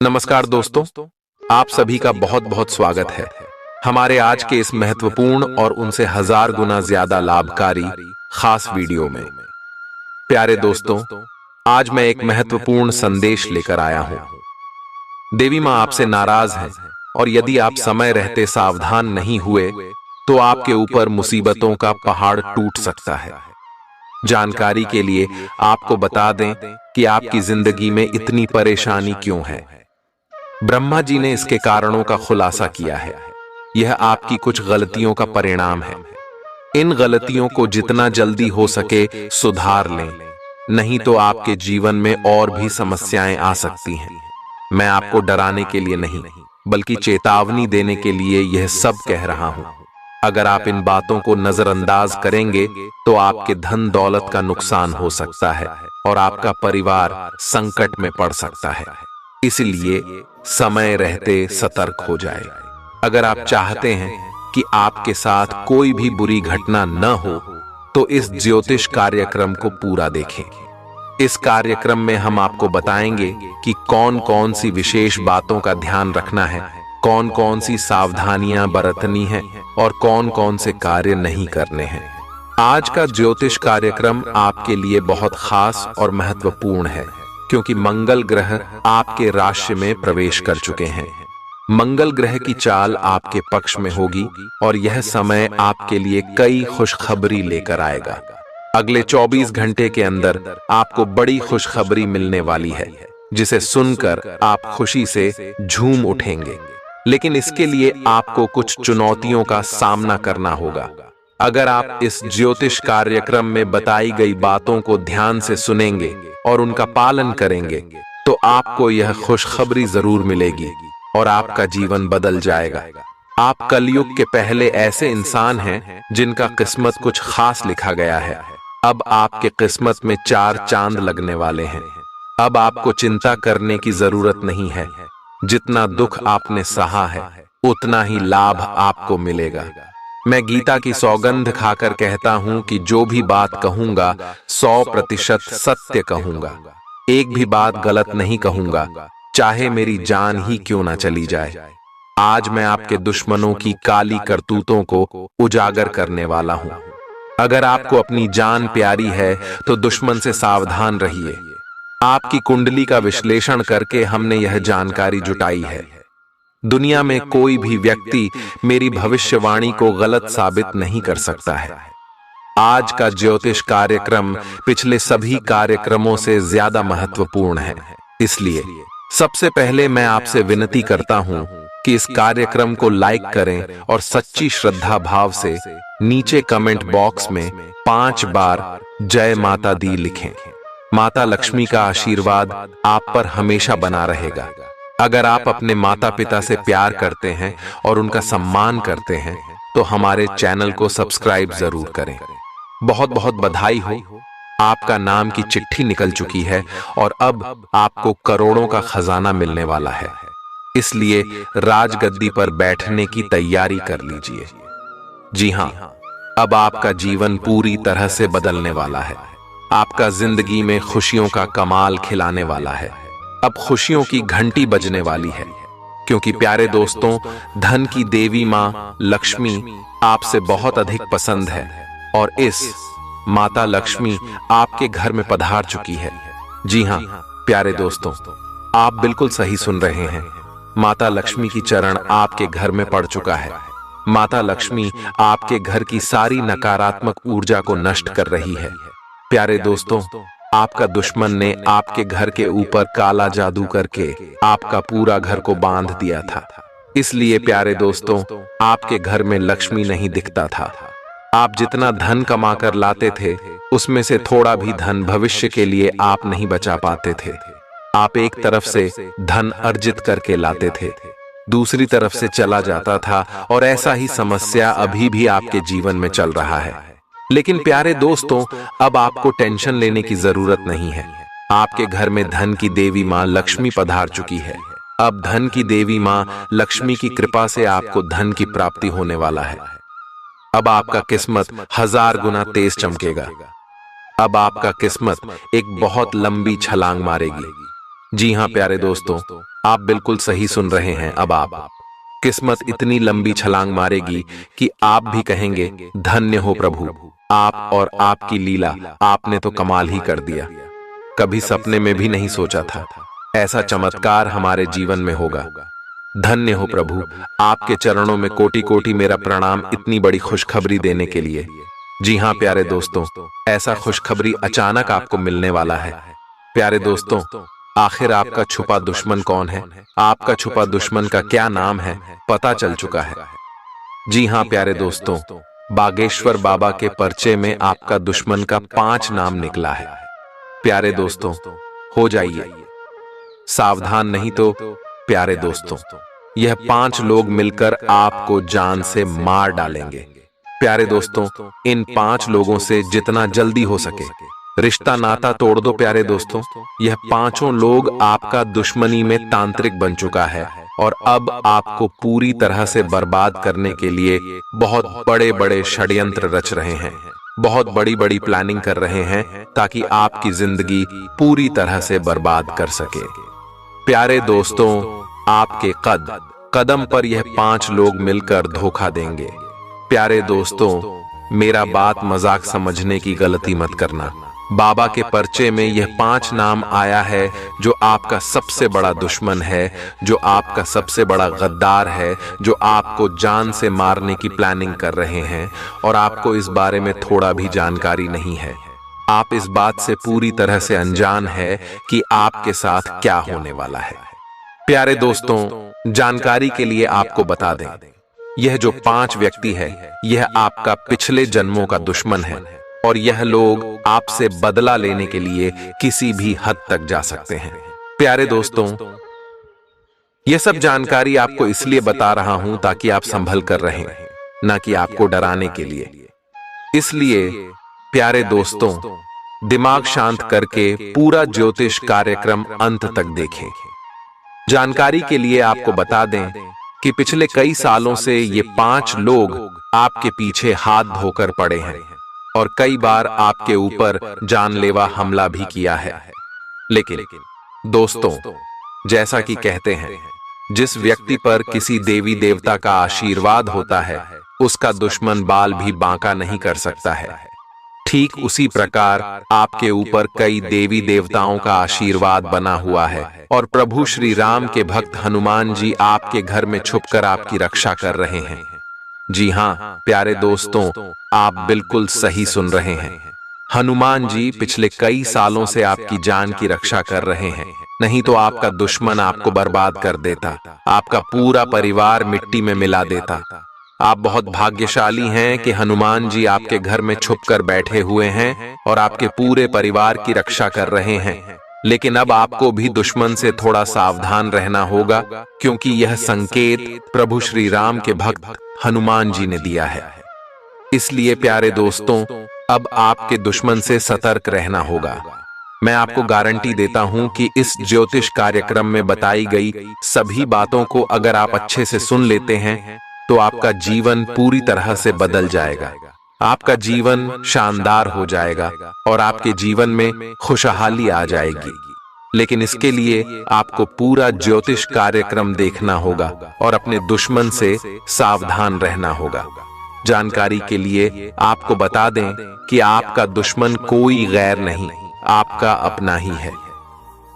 नमस्कार दोस्तों, आप सभी का बहुत बहुत स्वागत है हमारे आज के इस महत्वपूर्ण और उनसे हजार गुना ज्यादा लाभकारी खास वीडियो में। प्यारे दोस्तों, आज मैं एक महत्वपूर्ण संदेश लेकर आया हूं। देवी मां आपसे नाराज हैं और यदि आप समय रहते सावधान नहीं हुए तो आपके ऊपर मुसीबतों का पहाड़ टूट सकता है। जानकारी के लिए आपको बता दें कि आपकी जिंदगी में इतनी परेशानी क्यों है। ब्रह्मा जी ने इसके कारणों का खुलासा किया है। यह आपकी कुछ गलतियों का परिणाम है। इन गलतियों को जितना जल्दी हो सके सुधार लें, नहीं तो आपके जीवन में और भी समस्याएं आ सकती हैं। मैं आपको डराने के लिए नहीं, बल्कि चेतावनी देने के लिए यह सब कह रहा हूं। अगर आप इन बातों को नजरअंदाज करेंगे तो आपके धन दौलत का नुकसान हो सकता है और आपका परिवार संकट में पड़ सकता है। इसलिए समय रहते सतर्क हो जाए। अगर आप चाहते हैं कि आपके साथ कोई भी बुरी घटना न हो तो इस ज्योतिष कार्यक्रम को पूरा देखें। इस कार्यक्रम में हम आपको बताएंगे कि कौन कौन सी विशेष बातों का ध्यान रखना है, कौन कौन सी सावधानियां बरतनी है और कौन कौन से कार्य नहीं करने हैं। आज का ज्योतिष कार्यक्रम आपके लिए बहुत खास और महत्वपूर्ण है, क्योंकि मंगल ग्रह आपके राशि में प्रवेश कर चुके हैं। मंगल ग्रह की चाल आपके पक्ष में होगी और यह समय आपके लिए कई खुशखबरी लेकर आएगा। अगले 24 घंटे के अंदर आपको बड़ी खुशखबरी मिलने वाली है, जिसे सुनकर आप खुशी से झूम उठेंगे। लेकिन इसके लिए आपको कुछ चुनौतियों का सामना करना होगा। अगर आप इस ज्योतिष कार्यक्रम में बताई गई बातों को ध्यान से सुनेंगे और उनका पालन करेंगे तो आपको यह खुशखबरी जरूर मिलेगी और आपका जीवन बदल जाएगा। आप कलयुग के पहले ऐसे इंसान हैं जिनका किस्मत कुछ खास लिखा गया है। अब आपके किस्मत में 4 चांद लगने वाले हैं। अब आपको चिंता करने की जरूरत नहीं है। जितना दुख आपने सहा है उतना ही लाभ आपको मिलेगा। मैं गीता की सौगंध खाकर कहता हूं कि जो भी बात कहूंगा 100% सत्य कहूंगा। एक भी बात गलत नहीं कहूंगा, चाहे मेरी जान ही क्यों ना चली जाए। आज मैं आपके दुश्मनों की काली करतूतों को उजागर करने वाला हूं। अगर आपको अपनी जान प्यारी है तो दुश्मन से सावधान रहिए। आपकी कुंडली का विश्लेषण करके हमने यह जानकारी जुटाई है। दुनिया में कोई भी व्यक्ति मेरी भविष्यवाणी को गलत साबित नहीं कर सकता है। आज का ज्योतिष कार्यक्रम पिछले सभी कार्यक्रमों से ज्यादा महत्वपूर्ण है। इसलिए सबसे पहले मैं आपसे विनती करता हूं कि इस कार्यक्रम को लाइक करें और सच्ची श्रद्धा भाव से नीचे कमेंट बॉक्स में 5 बार जय माता दी लिखें। माता लक्ष्मी का आशीर्वाद आप पर हमेशा बना रहेगा। अगर आप अपने माता पिता से प्यार करते हैं और उनका सम्मान करते हैं तो हमारे चैनल को सब्सक्राइब जरूर करें। बहुत बहुत बधाई हो, आपका नाम की चिट्ठी निकल चुकी है और अब आपको करोड़ों का खजाना मिलने वाला है। इसलिए राजगद्दी पर बैठने की तैयारी कर लीजिए। जी हां, अब आपका जीवन पूरी तरह से बदलने वाला है। आपका जिंदगी में खुशियों का कमाल खिलाने वाला है। अब खुशियों की घंटी बजने वाली है, क्योंकि प्यारे दोस्तों, धन की देवी मां लक्ष्मी आपसे बहुत अधिक पसंद है और इस माता लक्ष्मी आपके घर में पधार चुकी है। जी हां प्यारे दोस्तों, आप बिल्कुल सही सुन रहे हैं। माता लक्ष्मी की चरण आपके घर में पड़ चुका है। माता लक्ष्मी आपके घर की सारी नकारात्मक ऊर्जा को नष्ट कर रही है। प्यारे दोस्तों, आपका दुश्मन ने आपके घर के ऊपर काला जादू करके आपका पूरा घर को बांध दिया था। इसलिए प्यारे दोस्तों, आपके घर में लक्ष्मी नहीं दिखता था। आप जितना धन कमा कर लाते थे उसमें से थोड़ा भी धन भविष्य के लिए आप नहीं बचा पाते थे। आप एक तरफ से धन अर्जित करके लाते थे, दूसरी तरफ से चला जाता था और ऐसा ही समस्या अभी भी आपके जीवन में चल रहा है। लेकिन प्यारे दोस्तों, अब आपको टेंशन लेने की जरूरत नहीं है। आपके घर में धन की देवी मां लक्ष्मी पधार चुकी है। अब धन की देवी मां लक्ष्मी की कृपा से आपको धन की प्राप्ति होने वाला है। अब आपका किस्मत 1000 गुना तेज चमकेगा। अब आपका किस्मत एक बहुत लंबी छलांग मारेगी। जी हाँ प्यारे दोस्तों, आप बिल्कुल सही सुन रहे हैं। अब आप किस्मत इतनी लंबी छलांग मारेगी कि आप भी कहेंगे धन्य हो प्रभु, आप और आपकी लीला, आपने तो कमाल ही कर दिया। कभी सपने में भी नहीं सोचा था ऐसा चमत्कार हमारे जीवन में होगा। धन्य हो प्रभु, आपके चरणों में कोटि कोटि मेरा प्रणाम इतनी बड़ी खुशखबरी देने के लिए। जी हाँ प्यारे दोस्तों, ऐसा खुशखबरी अचानक आपको मिलने वाला है। प्यारे दोस्तों, आखिर आपका छुपा दुश्मन कौन है? आपका छुपा दुश्मन का क्या नाम है, पता चल चुका है। जी हाँ प्यारे दोस्तों, बागेश्वर बाबा के पर्चे में आपका दुश्मन का 5 नाम निकला है। प्यारे दोस्तों, हो जाइए सावधान, नहीं तो प्यारे दोस्तों, यह 5 लोग मिलकर आपको जान से मार डालेंगे। प्यारे दोस्तों, इन 5 लोगों से जितना जल्दी हो सके रिश्ता नाता तोड़ दो। प्यारे दोस्तों, यह 5 लोग आपका दुश्मनी में तांत्रिक बन चुका है और अब आपको पूरी तरह से बर्बाद करने के लिए बहुत बड़े बड़े षड्यंत्र रच रहे हैं, बहुत बड़ी बड़ी प्लानिंग कर रहे हैं ताकि आपकी जिंदगी पूरी तरह से बर्बाद कर सके। प्यारे दोस्तों, आपके कदम पर यह 5 लोग मिलकर धोखा देंगे। प्यारे दोस्तों, मेरा बात मजाक समझने की गलती मत करना। बाबा के पर्चे में यह 5 नाम आया है जो आपका सबसे बड़ा दुश्मन है, जो आपका सबसे बड़ा गद्दार है, जो आपको जान से मारने की प्लानिंग कर रहे हैं और आपको इस बारे में थोड़ा भी जानकारी नहीं है। आप इस बात से पूरी तरह से अनजान है कि आपके साथ क्या होने वाला है। प्यारे दोस्तों, जानकारी के लिए आपको बता दें, यह जो 5 व्यक्ति है यह आपका पिछले जन्मों का दुश्मन है और यह लोग आपसे बदला लेने के लिए किसी भी हद तक जा सकते हैं। प्यारे दोस्तों, यह सब जानकारी आपको इसलिए बता रहा हूं ताकि आप संभल कर रहें, ना कि आपको डराने के लिए। इसलिए प्यारे दोस्तों, दिमाग शांत करके पूरा ज्योतिष कार्यक्रम अंत तक देखें। जानकारी के लिए आपको बता दें कि पिछले कई सालों से ये 5 लोग आपके पीछे हाथ धोकर पड़े हैं और कई बार आपके ऊपर जानलेवा हमला भी किया है। लेकिन दोस्तों, जैसा कि कहते हैं, जिस व्यक्ति पर किसी देवी देवता का आशीर्वाद होता है उसका दुश्मन बाल भी बांका नहीं कर सकता है। ठीक उसी प्रकार आपके ऊपर कई देवी देवताओं का आशीर्वाद बना हुआ है और प्रभु श्री राम के भक्त हनुमान जी आपके घर में छुपकर आपकी रक्षा कर रहे हैं। जी हाँ प्यारे दोस्तों, आप बिल्कुल सही सुन रहे हैं। हनुमान जी पिछले कई सालों से आपकी जान की रक्षा कर रहे हैं, नहीं तो आपका दुश्मन आपको बर्बाद कर देता, आपका पूरा परिवार मिट्टी में मिला देता। आप बहुत भाग्यशाली हैं कि हनुमान जी आपके घर में छुपकर बैठे हुए हैं और आपके पूरे परिवार की रक्षा कर रहे हैं। लेकिन अब आपको भी दुश्मन से थोड़ा सावधान रहना होगा, क्योंकि यह संकेत प्रभु श्री राम के भक्त हनुमान जी ने दिया है। इसलिए प्यारे दोस्तों, अब आपके दुश्मन से सतर्क रहना होगा। मैं आपको गारंटी देता हूं कि इस ज्योतिष कार्यक्रम में बताई गई सभी बातों को अगर आप अच्छे से सुन लेते हैं तो आपका जीवन पूरी तरह से बदल जाएगा, आपका जीवन शानदार हो जाएगा और आपके जीवन में खुशहाली आ जाएगी। लेकिन इसके लिए आपको पूरा ज्योतिष कार्यक्रम देखना होगा और अपने दुश्मन से सावधान रहना होगा। जानकारी के लिए आपको बता दें कि आपका दुश्मन कोई गैर नहीं, आपका अपना ही है।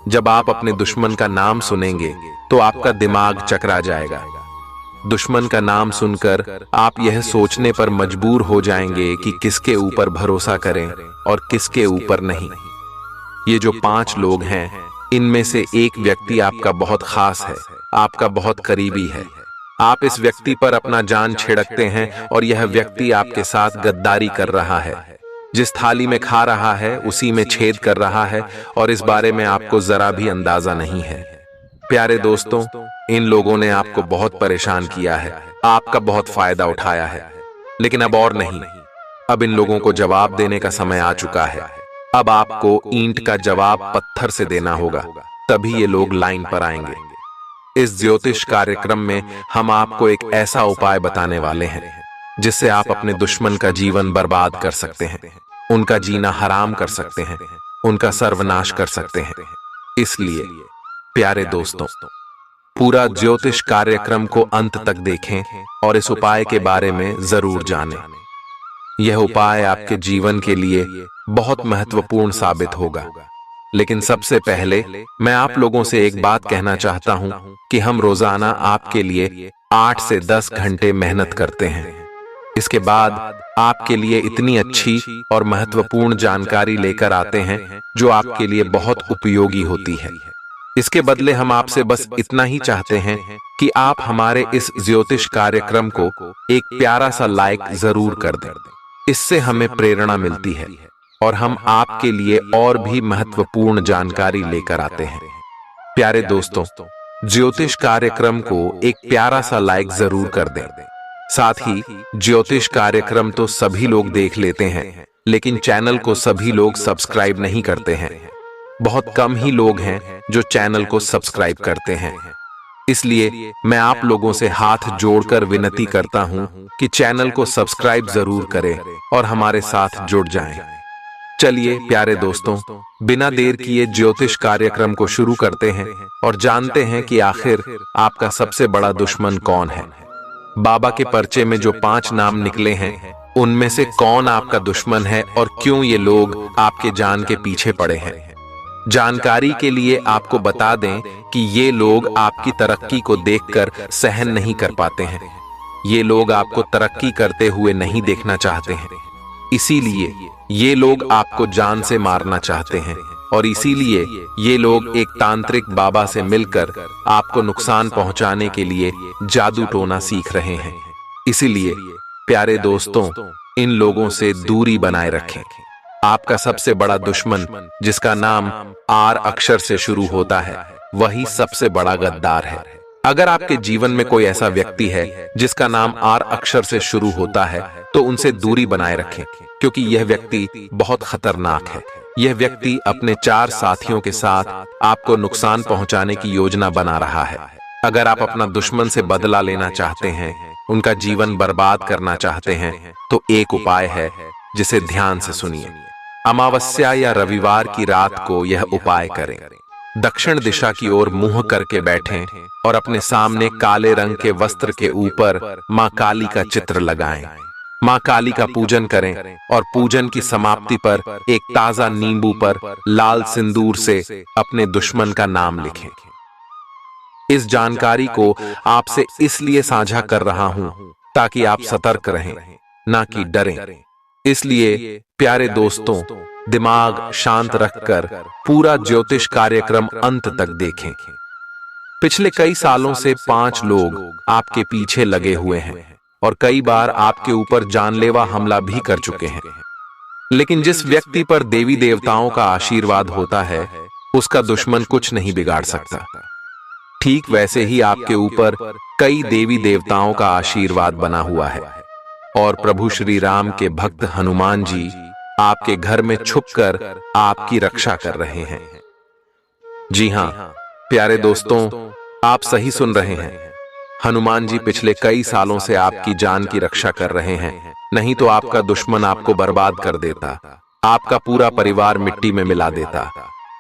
जब आप अपने दुश्मन का नाम सुनेंगे तो आपका दिमाग चकरा जाएगा। दुश्मन का नाम सुनकर आप यह सोचने पर मजबूर हो जाएंगे कि किसके ऊपर भरोसा करें और किसके ऊपर नहीं। ये जो 5 लोग हैं, इनमें से एक व्यक्ति आपका बहुत खास है, आपका बहुत करीबी है। आप इस व्यक्ति पर अपना जान छिड़कते हैं और यह व्यक्ति आपके साथ गद्दारी कर रहा है। जिस थाली में खा रहा है उसी में छेद कर रहा है और इस बारे में आपको जरा भी अंदाजा नहीं है। प्यारे दोस्तों, इन लोगों ने आपको बहुत परेशान किया है, आपका बहुत फायदा उठाया है, लेकिन अब और नहीं। अब इन लोगों को जवाब देने का समय आ चुका है। अब आपको ईंट का जवाब पत्थर से देना होगा, तभी ये लोग लाइन पर आएंगे। इस ज्योतिष कार्यक्रम में हम आपको एक ऐसा उपाय बताने वाले हैं जिससे आप अपने दुश्मन का जीवन बर्बाद कर सकते हैं, उनका जीना हराम कर सकते हैं, उनका सर्वनाश कर सकते हैं। इसलिए प्यारे दोस्तों, पूरा ज्योतिष कार्यक्रम को अंत तक देखें और इस उपाय के बारे में जरूर जानें। यह उपाय आपके जीवन के लिए बहुत महत्वपूर्ण साबित होगा। लेकिन सबसे पहले मैं आप लोगों से एक बात कहना चाहता हूं कि हम रोजाना आपके लिए 8 से 10 घंटे मेहनत करते हैं। इसके बाद आपके लिए इतनी अच्छी और महत्वपूर्ण जानकारी लेकर आते हैं जो आपके लिए बहुत उपयोगी होती है। इसके बदले हम आपसे बस इतना ही चाहते हैं कि आप हमारे इस ज्योतिष कार्यक्रम को एक प्यारा सा लाइक जरूर कर दें। इससे हमें प्रेरणा मिलती है और हम आपके लिए और भी महत्वपूर्ण जानकारी लेकर आते हैं। प्यारे दोस्तों, ज्योतिष कार्यक्रम को एक प्यारा सा लाइक जरूर कर दें। साथ ही ज्योतिष कार्यक्रम तो सभी लोग देख लेते हैं, लेकिन चैनल को सभी लोग सब्सक्राइब नहीं करते हैं। बहुत कम ही लोग हैं जो चैनल को सब्सक्राइब करते हैं। इसलिए मैं आप लोगों से हाथ जोड़कर विनती करता हूं कि चैनल को सब्सक्राइब जरूर करें और हमारे साथ जुड़ जाएं। चलिए प्यारे दोस्तों, बिना देर किए ज्योतिष कार्यक्रम को शुरू करते हैं और जानते हैं कि आखिर आपका सबसे बड़ा दुश्मन कौन है। बाबा के पर्चे में जो 5 नाम निकले हैं, उनमें से कौन आपका दुश्मन है और क्यों ये लोग आपके जान के पीछे पड़े हैं। जानकारी के लिए आपको बता दें कि ये लोग आपकी तरक्की को देखकर सहन नहीं कर पाते हैं। ये लोग आपको तरक्की करते हुए नहीं देखना चाहते हैं। इसीलिए ये लोग आपको जान से मारना चाहते हैं और इसीलिए ये लोग एक तांत्रिक बाबा से मिलकर आपको नुकसान पहुंचाने के लिए जादू टोना सीख रहे हैं। इसीलिए प्यारे दोस्तों, इन लोगों से दूरी बनाए रखें। आपका सबसे बड़ा दुश्मन, जिसका नाम आर अक्षर से शुरू होता है, वही सबसे बड़ा गद्दार है। अगर आपके जीवन में कोई ऐसा व्यक्ति है जिसका नाम आर अक्षर से शुरू होता है, तो उनसे दूरी बनाए रखें, क्योंकि यह व्यक्ति बहुत खतरनाक है। यह व्यक्ति अपने 4 साथियों के साथ आपको नुकसान पहुंचाने की योजना बना रहा है। अगर आप अपना दुश्मन से बदला लेना चाहते हैं, उनका जीवन बर्बाद करना चाहते हैं, तो एक उपाय है जिसे ध्यान से सुनिए। अमावस्या या रविवार की रात को यह उपाय करें। दक्षिण दिशा की ओर मुंह करके बैठें और अपने सामने काले रंग के वस्त्र के ऊपर मां काली का चित्र लगाएं। मां काली का पूजन करें और पूजन की समाप्ति पर एक ताजा नींबू पर लाल सिंदूर से अपने दुश्मन का नाम लिखें। इस जानकारी को आपसे इसलिए साझा कर रहा हूं ताकि आप सतर्क रहें, ना कि डरें। इसलिए प्यारे दोस्तों, दिमाग शांत रखकर पूरा ज्योतिष कार्यक्रम अंत तक देखें। पिछले कई सालों से 5 लोग आपके पीछे लगे हुए हैं और कई बार आपके ऊपर जानलेवा हमला भी कर चुके हैं। लेकिन जिस व्यक्ति पर देवी देवताओं का आशीर्वाद होता है, उसका दुश्मन कुछ नहीं बिगाड़ सकता। ठीक वैसे ही आपके ऊपर कई देवी देवताओं का आशीर्वाद बना हुआ है और प्रभु श्री राम के भक्त हनुमान जी आपके घर में छुपकर आपकी रक्षा कर रहे हैं। जी हां प्यारे दोस्तों, आप सही सुन रहे हैं। हनुमान जी पिछले कई सालों से आपकी जान की रक्षा कर रहे हैं, नहीं तो आपका दुश्मन आपको बर्बाद कर देता, आपका पूरा परिवार मिट्टी में मिला देता।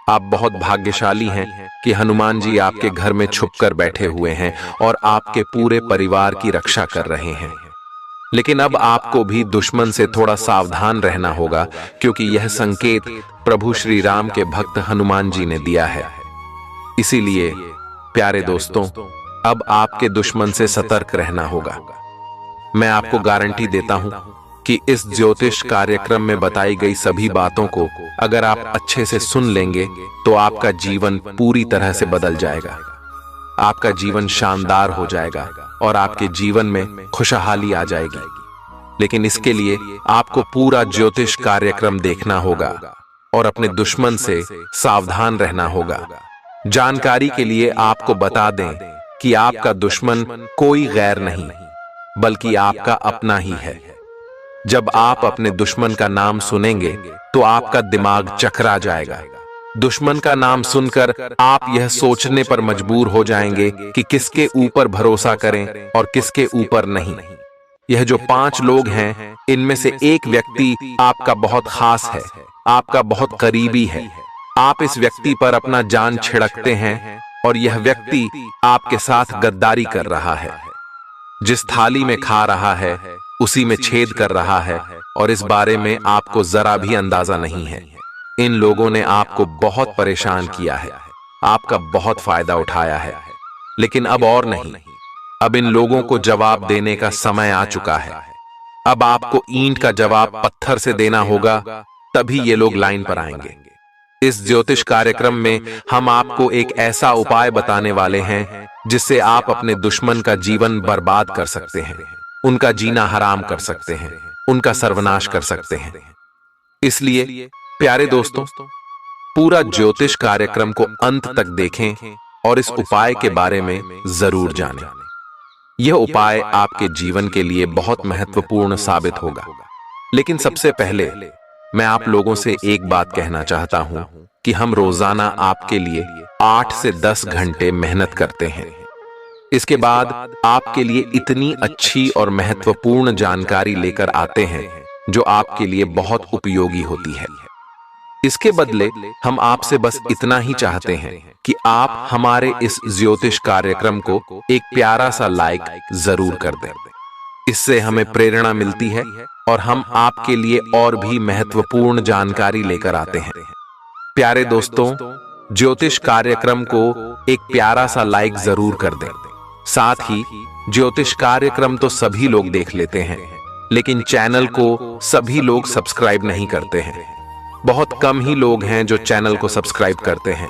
आप बहुत भाग्यशाली हैं कि हनुमान जी आपके घर में छुपकर बैठे हुए हैं और आपके पूरे परिवार की रक्षा कर रहे हैं। लेकिन अब आपको भी दुश्मन से थोड़ा सावधान रहना होगा, क्योंकि यह संकेत प्रभु श्री राम के भक्त हनुमान जी ने दिया है। इसीलिए प्यारे दोस्तों, अब आपके दुश्मन से सतर्क रहना होगा। मैं आपको गारंटी देता हूं कि इस ज्योतिष कार्यक्रम में बताई गई सभी बातों को अगर आप अच्छे से सुन लेंगे तो आपका जीवन पूरी तरह से बदल जाएगा। आपका जीवन शानदार हो जाएगा और आपके जीवन में खुशहाली आ जाएगी। लेकिन इसके लिए आपको पूरा ज्योतिष कार्यक्रम देखना होगा और अपने दुश्मन से सावधान रहना होगा। जानकारी के लिए आपको बता दें कि आपका दुश्मन कोई गैर नहीं, बल्कि आपका अपना ही है। जब आप अपने दुश्मन का नाम सुनेंगे तो आपका दिमाग चकरा जाएगा। दुश्मन का नाम सुनकर आप यह सोचने पर मजबूर हो जाएंगे कि किसके ऊपर भरोसा करें और किसके ऊपर नहीं। यह जो 5 लोग हैं, इनमें से एक व्यक्ति आपका बहुत खास है, आपका बहुत करीबी है। आप इस व्यक्ति पर अपना जान छिड़कते हैं और यह व्यक्ति आपके साथ गद्दारी कर रहा है। जिस थाली में खा रहा है उसी में छेद कर रहा है और इस बारे में आपको जरा भी अंदाजा नहीं है। इन लोगों ने आपको बहुत परेशान किया है, आपका बहुत फायदा उठाया है, लेकिन अब और नहीं। अब इन लोगों को जवाब देने का समय आ चुका है। अब आपको ईंट का जवाब पत्थर से देना होगा, तभी ये लोग लाइन पर आएंगे। इस ज्योतिष कार्यक्रम में हम आपको एक ऐसा उपाय बताने वाले हैं जिससे आप अपने दुश्मन का जीवन बर्बाद कर सकते हैं, उनका जीना हराम कर सकते हैं, उनका सर्वनाश कर सकते हैं। इसलिए प्यारे दोस्तों, पूरा ज्योतिष कार्यक्रम को अंत तक देखें और इस उपाय के बारे में जरूर जानें। यह उपाय आपके जीवन के लिए बहुत महत्वपूर्ण साबित होगा। लेकिन सबसे पहले मैं आप लोगों से एक बात कहना चाहता हूं कि हम रोजाना आपके लिए 8 से 10 घंटे मेहनत करते हैं। इसके बाद आपके लिए इतनी अच्छी और महत्वपूर्ण जानकारी लेकर आते हैं जो आपके लिए बहुत उपयोगी होती है। इसके बदले हम आपसे बस इतना ही चाहते हैं कि आप हमारे इस ज्योतिष कार्यक्रम को एक प्यारा सा लाइक जरूर कर दें। इससे हमें प्रेरणा मिलती है और हम आपके लिए और भी महत्वपूर्ण जानकारी लेकर आते हैं। प्यारे दोस्तों, ज्योतिष कार्यक्रम को एक प्यारा सा लाइक जरूर कर दें। साथ ही ज्योतिष कार्यक्रम तो सभी लोग देख लेते हैं, लेकिन चैनल को सभी लोग सब्सक्राइब नहीं करते हैं। बहुत कम ही लोग हैं जो चैनल को सब्सक्राइब करते हैं।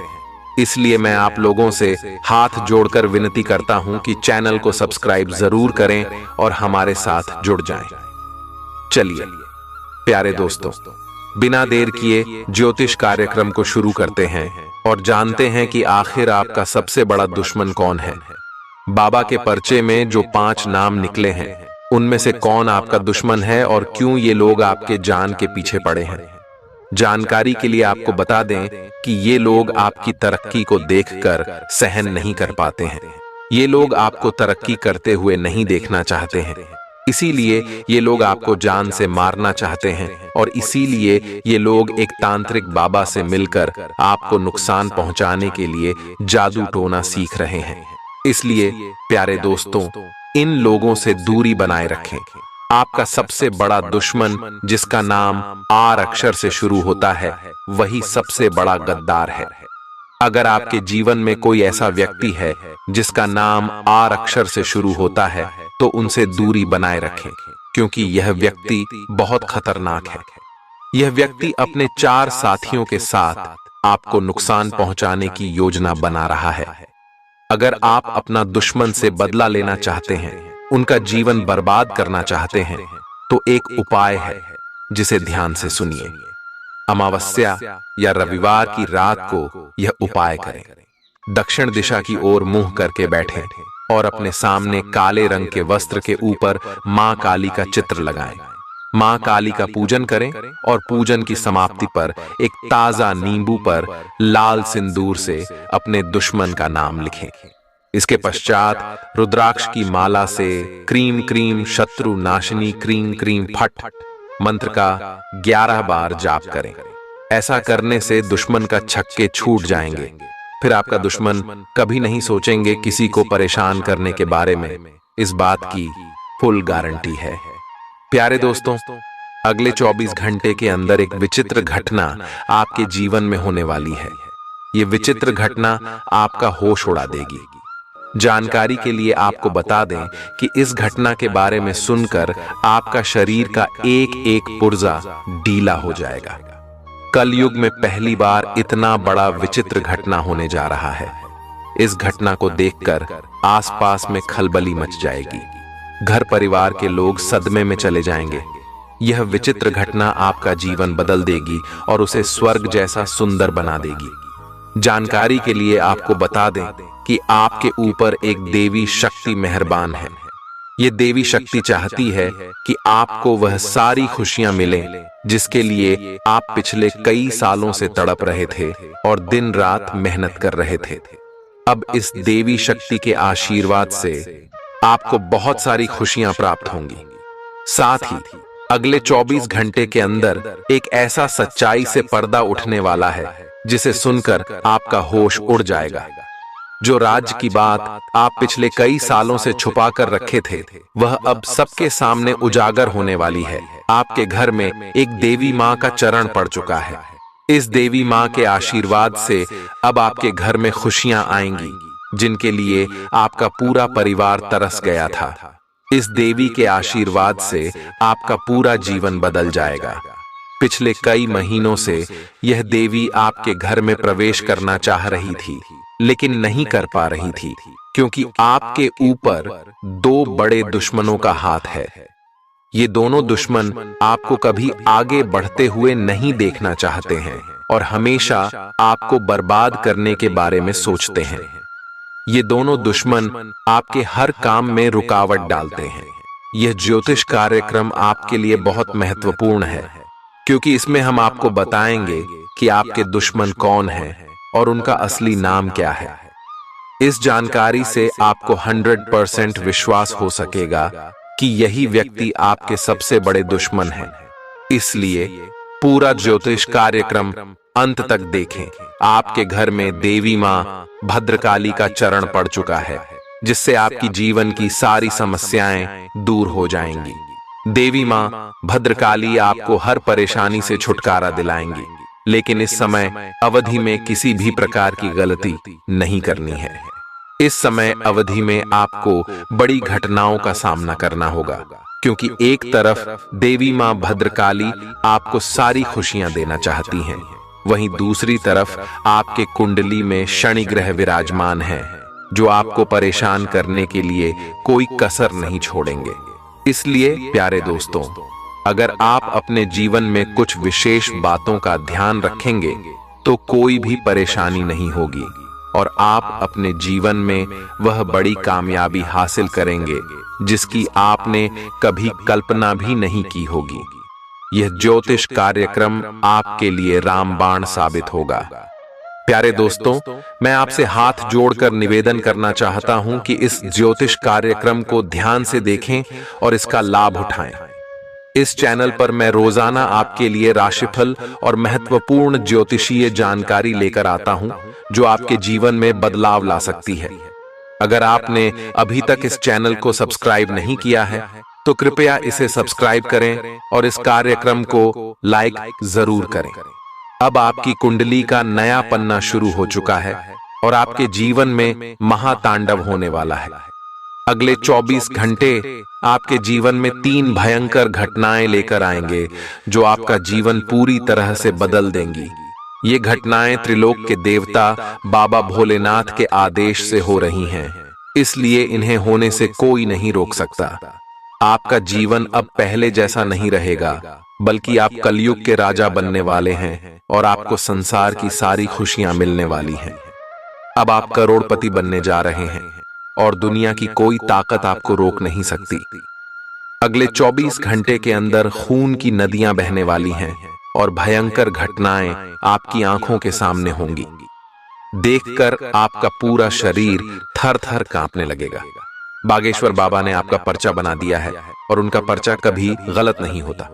इसलिए मैं आप लोगों से हाथ जोड़कर विनती करता हूं कि चैनल को सब्सक्राइब जरूर करें और हमारे साथ जुड़ जाएं। चलिए प्यारे दोस्तों, बिना देर किए ज्योतिष कार्यक्रम को शुरू करते हैं और जानते हैं कि आखिर आपका सबसे बड़ा दुश्मन कौन है। बाबा के पर्चे में जो 5 नाम निकले हैं, उनमें से कौन आपका दुश्मन है और क्यों ये लोग आपके जान के पीछे पड़े हैं। जानकारी के लिए आपको बता दें कि ये लोग आपकी तरक्की को देखकर सहन नहीं कर पाते हैं। ये लोग आपको तरक्की करते हुए नहीं देखना चाहते हैं, इसीलिए ये लोग आपको जान से मारना चाहते हैं और इसीलिए ये लोग एक तांत्रिक बाबा से मिलकर आपको नुकसान पहुंचाने के लिए जादू टोना सीख रहे हैं। इसलिए प्यारे दोस्तों, इन लोगों से दूरी बनाए रखें। आपका सबसे बड़ा दुश्मन, जिसका नाम आर अक्षर से शुरू होता है, वही सबसे बड़ा गद्दार है। अगर आपके जीवन में कोई ऐसा व्यक्ति है जिसका नाम आर अक्षर से शुरू होता है, तो उनसे दूरी बनाए रखें, क्योंकि यह व्यक्ति बहुत खतरनाक है। यह व्यक्ति अपने 4 साथियों के साथ आपको नुकसान पहुंचाने की योजना बना रहा है। अगर आप अपना दुश्मन से बदला लेना चाहते हैं, उनका जीवन बर्बाद करना चाहते हैं, तो एक उपाय है जिसे ध्यान से सुनिए। अमावस्या या रविवार की रात को यह उपाय करें। दक्षिण दिशा की ओर मुंह करके बैठें और अपने सामने काले रंग के वस्त्र के ऊपर मां काली का चित्र लगाएं। मां काली का पूजन करें और पूजन की समाप्ति पर एक ताजा नींबू पर लाल सिंदूर से अपने दुश्मन का नाम लिखें। इसके पश्चात रुद्राक्ष की माला से क्रीम क्रीम शत्रु नाशिनी क्रीम क्रीम फट मंत्र का 11 बार जाप करें। ऐसा करने से दुश्मन का छक्के छूट जाएंगे। फिर आपका दुश्मन कभी नहीं सोचेंगे किसी को परेशान करने के बारे में। इस बात की फुल गारंटी है। प्यारे दोस्तों, अगले 24 घंटे के अंदर एक विचित्र घटना आपके जीवन में होने वाली है। ये विचित्र घटना आपका होश उड़ा देगी। जानकारी के लिए आपको बता दें कि इस घटना के बारे में सुनकर आपका शरीर का एक एक पुर्जा ढीला हो जाएगा। कलयुग में पहली बार इतना बड़ा विचित्र घटना होने जा रहा है। इस घटना को देखकर आसपास में खलबली मच जाएगी। घर परिवार के लोग सदमे में चले जाएंगे। यह विचित्र घटना आपका जीवन बदल देगी और उसे स्वर्ग जैसा सुंदर बना देगी। जानकारी के लिए आपको बता दें कि आपके ऊपर एक देवी शक्ति मेहरबान है। ये देवी शक्ति चाहती है कि आपको वह सारी खुशियां मिलें जिसके लिए आप पिछले कई सालों से तड़प रहे थे और दिन रात मेहनत कर रहे थे। अब इस देवी शक्ति के आशीर्वाद से आपको बहुत सारी खुशियां प्राप्त होंगी। साथ ही अगले 24 घंटे के अंदर एक ऐसा सच्चाई से पर्दा उठने वाला है जिसे सुनकर आपका होश उड़ जाएगा। जो राज्य की बात आप पिछले कई सालों से छुपा कर रखे थे, वह अब सबके सामने उजागर होने वाली है। आपके घर में एक देवी माँ का चरण पड़ चुका है। इस देवी माँ के आशीर्वाद से अब आपके घर में खुशियां आएंगी, जिनके लिए आपका पूरा परिवार तरस गया था। इस देवी के आशीर्वाद से आपका पूरा जीवन बदल जाएगा। पिछले कई महीनों से यह देवी आपके घर में प्रवेश करना चाह रही थी, लेकिन नहीं कर पा रही थी, क्योंकि आपके ऊपर दो बड़े दुश्मनों का हाथ है। ये दोनों दुश्मन आपको कभी आगे बढ़ते हुए नहीं देखना चाहते हैं और हमेशा आपको बर्बाद करने के बारे में सोचते हैं। ये दोनों दुश्मन आपके हर काम में रुकावट डालते हैं। यह ज्योतिष कार्यक्रम आपके लिए बहुत महत्वपूर्ण है, क्योंकि इसमें हम आपको बताएंगे कि आपके दुश्मन कौन हैं और उनका असली नाम क्या है। इस जानकारी से आपको 100% विश्वास हो सकेगा कि यही व्यक्ति आपके सबसे बड़े दुश्मन हैं। इसलिए पूरा ज्योतिष कार्यक्रम अंत तक देखें। आपके घर में देवी माँ भद्रकाली का चरण पड़ चुका है, जिससे आपकी जीवन की सारी समस्याएं दूर हो जाएंगी। देवी माँ भद्रकाली आपको हर परेशानी से छुटकारा दिलाएंगी, लेकिन इस समय अवधि में किसी भी प्रकार की गलती नहीं करनी है। इस समय अवधि में आपको बड़ी घटनाओं का सामना करना होगा, क्योंकि एक तरफ देवी माँ भद्रकाली आपको सारी खुशियां देना चाहती हैं, वहीं दूसरी तरफ आपके कुंडली में शनि ग्रह विराजमान है, जो आपको परेशान करने के लिए कोई कसर नहीं छोड़ेंगे। इसलिए प्यारे दोस्तों, अगर आप अपने जीवन में कुछ विशेष बातों का ध्यान रखेंगे तो कोई भी परेशानी नहीं होगी और आप अपने जीवन में वह बड़ी कामयाबी हासिल करेंगे जिसकी आपने कभी कल्पना भी नहीं की होगी। यह ज्योतिष कार्यक्रम आपके लिए रामबाण साबित होगा। प्यारे दोस्तों, मैं आपसे हाथ जोड़कर निवेदन करना चाहता हूं कि इस ज्योतिष कार्यक्रम को ध्यान से देखें और इसका लाभ उठाएं। इस चैनल पर मैं रोजाना आपके लिए राशिफल और महत्वपूर्ण ज्योतिषीय जानकारी लेकर आता हूं, जो आपके जीवन में बदलाव ला सकती है। अगर आपने अभी तक इस चैनल को सब्सक्राइब नहीं किया है तो कृपया इसे सब्सक्राइब करें और इस कार्यक्रम को लाइक जरूर करें। अब आपकी कुंडली का नया पन्ना शुरू हो चुका है और आपके जीवन में महातांडव होने वाला है। अगले 24 घंटे आपके जीवन में 3 भयंकर घटनाएं लेकर आएंगे, जो आपका जीवन पूरी तरह से बदल देंगी। ये घटनाएं त्रिलोक के देवता बाबा भोलेनाथ के आदेश से हो रही हैं, इसलिए इन्हें होने से कोई नहीं रोक सकता। आपका जीवन अब पहले जैसा नहीं रहेगा, बल्कि आप कलयुग के राजा बनने वाले हैं और आपको संसार की सारी खुशियां मिलने वाली हैं। अब आप करोड़पति बनने जा रहे हैं और दुनिया की कोई ताकत आपको रोक नहीं सकती। अगले 24 घंटे के अंदर खून की नदियां बहने वाली हैं और भयंकर घटनाएं आपकी आंखों के सामने होंगी। देखकर आपका पूरा शरीर थर-थर कांपने लगेगा। बागेश्वर बाबा ने आपका पर्चा बना दिया है और उनका पर्चा कभी गलत नहीं होता।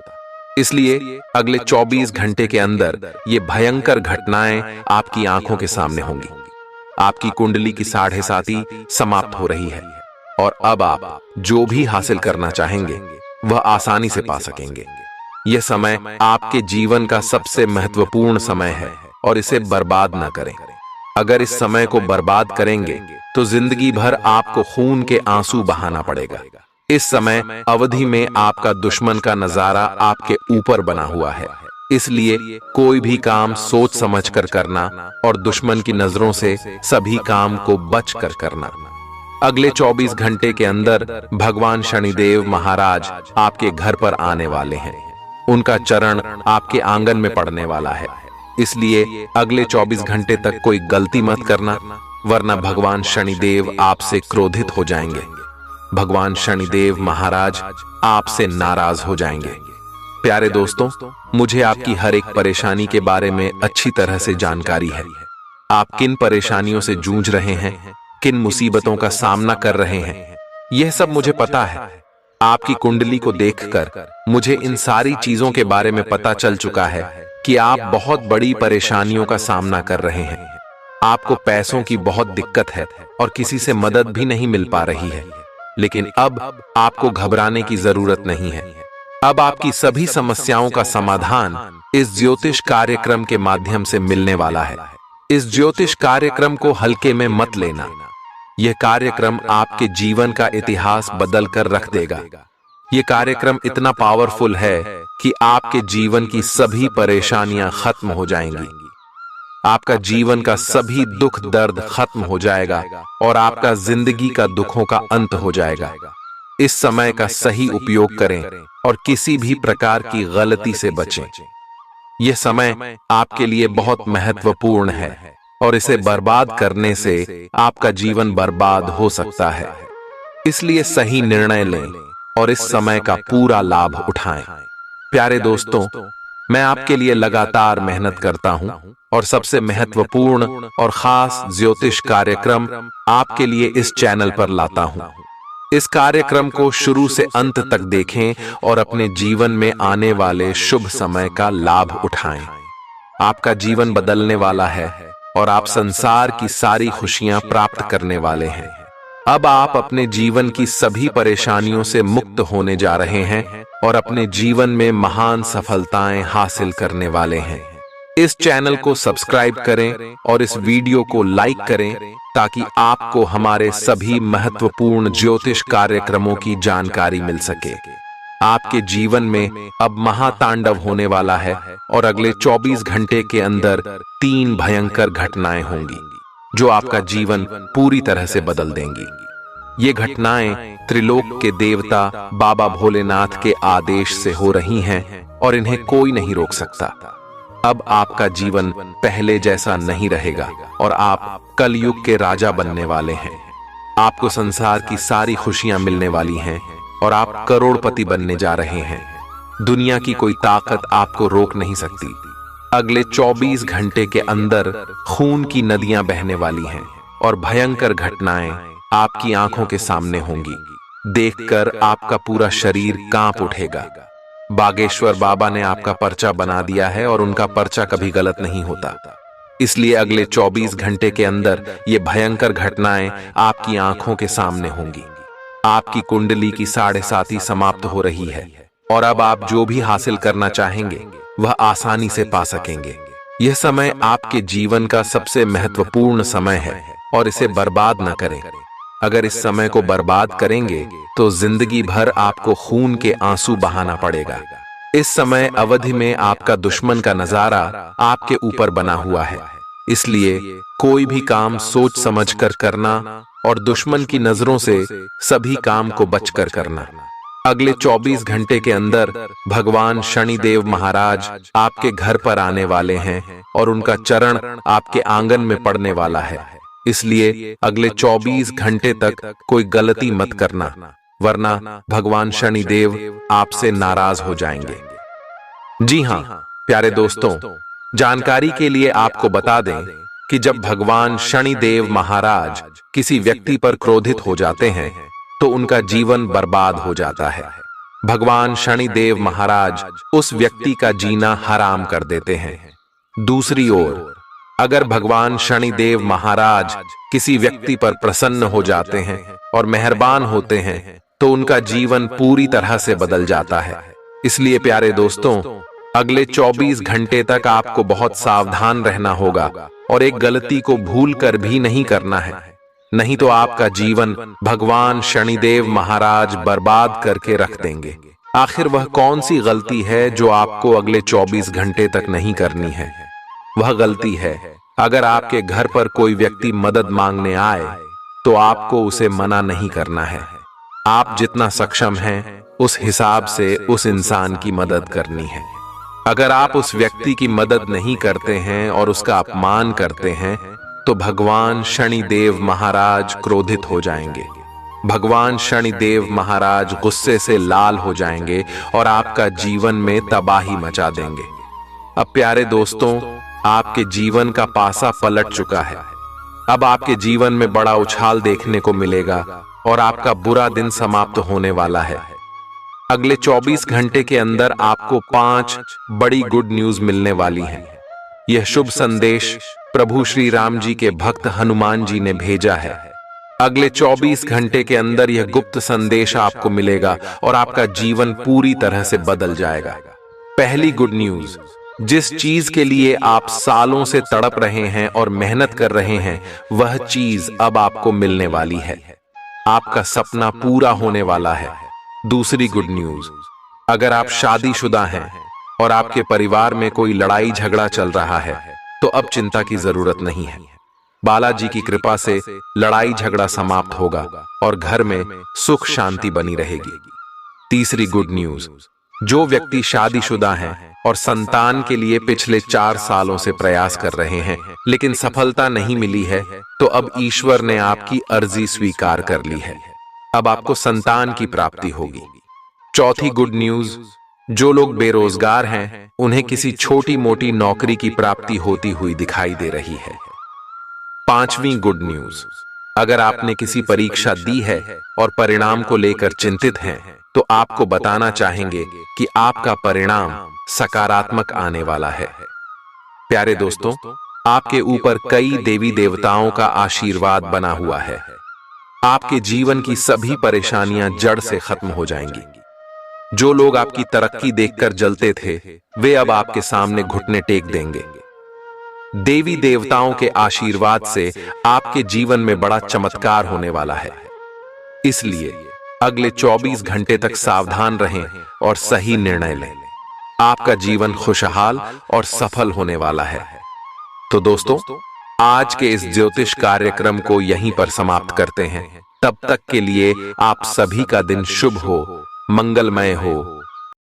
इसलिए अगले 24 घंटे के अंदर ये भयंकर घटनाएं आपकी आंखों के सामने होंगी। आपकी कुंडली की 7.5 समाप्त हो रही है और अब आप जो भी हासिल करना चाहेंगे वह आसानी से पा सकेंगे। यह समय आपके जीवन का सबसे महत्वपूर्ण समय है और इसे बर्बाद न करें। अगर इस समय को बर्बाद करेंगे तो जिंदगी भर आपको खून के आंसू बहाना पड़ेगा। इस समय अवधि में आपका दुश्मन का नजारा आपके ऊपर बना हुआ है, इसलिए कोई भी काम सोच समझ कर करना और दुश्मन की नजरों से सभी काम को बच कर करना। अगले 24 घंटे के अंदर भगवान शनिदेव महाराज आपके घर पर आने वाले हैं। उनका चरण आपके आंगन में पड़ने वाला है, इसलिए अगले 24 घंटे तक कोई गलती मत करना, वरना भगवान शनिदेव आपसे क्रोधित हो जाएंगे। भगवान शनिदेव महाराज आपसे नाराज हो जाएंगे। प्यारे दोस्तों, मुझे आपकी हर एक परेशानी के बारे में अच्छी तरह से जानकारी है। आप किन परेशानियों से जूझ रहे हैं, किन मुसीबतों का सामना कर रहे हैं, यह सब मुझे पता है। आपकी कुंडली को देखकर मुझे इन सारी चीजों के बारे में पता चल चुका है कि आप बहुत बड़ी परेशानियों का सामना कर रहे हैं। आपको पैसों की बहुत दिक्कत है और किसी से मदद भी नहीं मिल पा रही है, लेकिन अब आपको घबराने की जरूरत नहीं है। अब आपकी सभी समस्याओं का समाधान इस ज्योतिष कार्यक्रम के माध्यम से मिलने वाला है। इस ज्योतिष कार्यक्रम को हल्के में मत लेना। यह कार्यक्रम आपके जीवन का इतिहास बदल कर रख देगा। यह कार्यक्रम इतना पावरफुल है कि आपके जीवन की सभी परेशानियां खत्म हो जाएंगी। आपका जीवन का सभी दुख दर्द खत्म हो जाएगा और आपका जिंदगी का दुखों का अंत हो जाएगा। इस समय का सही उपयोग करें और किसी भी प्रकार की गलती से बचें। यह समय आपके लिए बहुत महत्वपूर्ण है और इसे बर्बाद करने से आपका जीवन बर्बाद हो सकता है। इसलिए सही निर्णय लें और इस समय का पूरा लाभ उठाएं। प्यारे दोस्तों, मैं आपके लिए लगातार मेहनत करता हूं और सबसे महत्वपूर्ण और खास ज्योतिष कार्यक्रम आपके लिए इस चैनल पर लाता हूं। इस कार्यक्रम को शुरू से अंत तक देखें और अपने जीवन में आने वाले शुभ समय का लाभ उठाएं। आपका जीवन बदलने वाला है और आप संसार की सारी खुशियां प्राप्त करने वाले हैं। अब आप अपने जीवन की सभी परेशानियों से मुक्त होने जा रहे हैं और अपने जीवन में महान सफलताएं हासिल करने वाले हैं। इस चैनल को सब्सक्राइब करें और इस वीडियो को लाइक करें ताकि आपको हमारे सभी महत्वपूर्ण ज्योतिष कार्यक्रमों की जानकारी मिल सके। आपके जीवन में अब महातांडव होने वाला है और अगले 24 घंटे के अंदर 3 भयंकर घटनाएं होंगी जो आपका जीवन पूरी तरह से बदल देंगी। ये घटनाएं त्रिलोक के देवता बाबा भोलेनाथ के आदेश से हो रही हैं और इन्हें कोई नहीं रोक सकता। अब आपका जीवन पहले जैसा नहीं रहेगा और आप कलयुग के राजा बनने वाले हैं। आपको संसार की सारी खुशियां मिलने वाली हैं और आप करोड़पति बनने जा रहे हैं। दुनिया की कोई ताकत आपको रोक नहीं सकती। अगले 24 घंटे के अंदर खून की नदियां बहने वाली हैं और भयंकर घटनाएं आपकी आंखों के सामने होंगी। देखकर आपका पूरा शरीर कांप उठेगा। बागेश्वर बाबा ने आपका पर्चा बना दिया है और उनका पर्चा कभी गलत नहीं होता। इसलिए अगले 24 घंटे के अंदर ये भयंकर घटनाएं आपकी आंखों के सामने होंगी। आपकी कुंडली की 7.5 समाप्त हो रही है और अब आप जो भी हासिल करना चाहेंगे वह आसानी से पा सकेंगे। यह समय आपके जीवन का सबसे महत्वपूर्ण समय है और इसे बर्बाद न करें। अगर इस समय को बर्बाद करेंगे तो जिंदगी भर आपको खून के आंसू बहाना पड़ेगा। इस समय अवधि में आपका दुश्मन का नजारा आपके ऊपर बना हुआ है। इसलिए कोई भी काम सोच समझ कर करना और दुश्मन की नजरों से सभी काम को बचकर करना। अगले 24 घंटे के अंदर भगवान शनिदेव महाराज आपके घर पर आने वाले हैं और उनका चरण आपके आंगन में पड़ने वाला है। इसलिए अगले 24 घंटे तक कोई गलती मत करना, वरना भगवान शनिदेव आपसे नाराज हो जाएंगे। जी हां प्यारे दोस्तों, जानकारी के लिए आपको बता दें कि जब भगवान शनिदेव महाराज किसी व्यक्ति पर क्रोधित हो जाते हैं तो उनका जीवन बर्बाद हो जाता है। भगवान शनिदेव महाराज उस व्यक्ति का जीना हराम कर देते हैं। दूसरी ओर अगर भगवान शनिदेव महाराज किसी व्यक्ति पर प्रसन्न हो जाते हैं और मेहरबान होते हैं तो उनका जीवन पूरी तरह से बदल जाता है। इसलिए प्यारे दोस्तों, अगले 24 घंटे तक आपको बहुत सावधान रहना होगा और एक गलती को भूल कर भी नहीं करना है, नहीं तो आपका जीवन भगवान शनिदेव महाराज बर्बाद करके रख देंगे। आखिर वह कौन सी गलती है जो आपको अगले 24 घंटे तक नहीं करनी है? वह गलती है, अगर आपके घर पर कोई व्यक्ति मदद मांगने आए तो आपको उसे मना नहीं करना है। आप जितना सक्षम हैं उस हिसाब से उस इंसान की मदद करनी है। अगर आप उस व्यक्ति की मदद नहीं करते हैं और उसका अपमान करते हैं तो भगवान शनिदेव महाराज क्रोधित हो जाएंगे। भगवान शनिदेव महाराज गुस्से से लाल हो जाएंगे और आपका जीवन में तबाही मचा देंगे। अब प्यारे दोस्तों, आपके जीवन का पासा पलट चुका है। अब आपके जीवन में बड़ा उछाल देखने को मिलेगा और आपका बुरा दिन समाप्त होने वाला है। अगले 24 घंटे के अंदर आपको 5 बड़ी गुड न्यूज मिलने वाली हैं। यह शुभ संदेश प्रभु श्री राम जी के भक्त हनुमान जी ने भेजा है। अगले 24 घंटे के अंदर यह गुप्त संदेश आपको मिलेगा और आपका जीवन पूरी तरह से बदल जाएगा। पहली गुड न्यूज, जिस चीज के लिए आप सालों से तड़प रहे हैं और मेहनत कर रहे हैं, वह चीज अब आपको मिलने वाली है। आपका सपना पूरा होने वाला है। दूसरी गुड न्यूज, अगर आप शादीशुदा हैं और आपके परिवार में कोई लड़ाई झगड़ा चल रहा है तो अब चिंता की जरूरत नहीं है। बालाजी की कृपा से लड़ाई झगड़ा समाप्त होगा और घर में सुख शांति बनी रहेगी। तीसरी गुड न्यूज, जो व्यक्ति शादीशुदा हैं और संतान के लिए पिछले 4 सालों से प्रयास कर रहे हैं लेकिन सफलता नहीं मिली है, तो अब ईश्वर ने आपकी अर्जी स्वीकार कर ली है। अब आपको संतान की प्राप्ति होगी। चौथी गुड न्यूज, जो लोग बेरोजगार हैं उन्हें किसी छोटी मोटी नौकरी की प्राप्ति होती हुई दिखाई दे रही है। पांचवी गुड न्यूज, अगर आपने किसी परीक्षा दी है और परिणाम को लेकर चिंतित हैं तो आपको बताना चाहेंगे कि आपका परिणाम सकारात्मक आने वाला है। प्यारे दोस्तों, आपके ऊपर कई देवी देवताओं का आशीर्वाद बना हुआ है। आपके जीवन की सभी परेशानियां जड़ से खत्म हो जाएंगी। जो लोग आपकी तरक्की देखकर जलते थे, वे अब आपके सामने घुटने टेक देंगे। देवी देवताओं के आशीर्वाद से आपके जीवन में बड़ा चमत्कार होने वाला है। इसलिए अगले 24 घंटे तक सावधान रहें और सही निर्णय लें। आपका जीवन खुशहाल और सफल होने वाला है। तो दोस्तों, आज के इस ज्योतिष कार्यक्रम को यहीं पर समाप्त करते हैं। तब तक के लिए आप सभी का दिन शुभ हो, मंगलमय हो।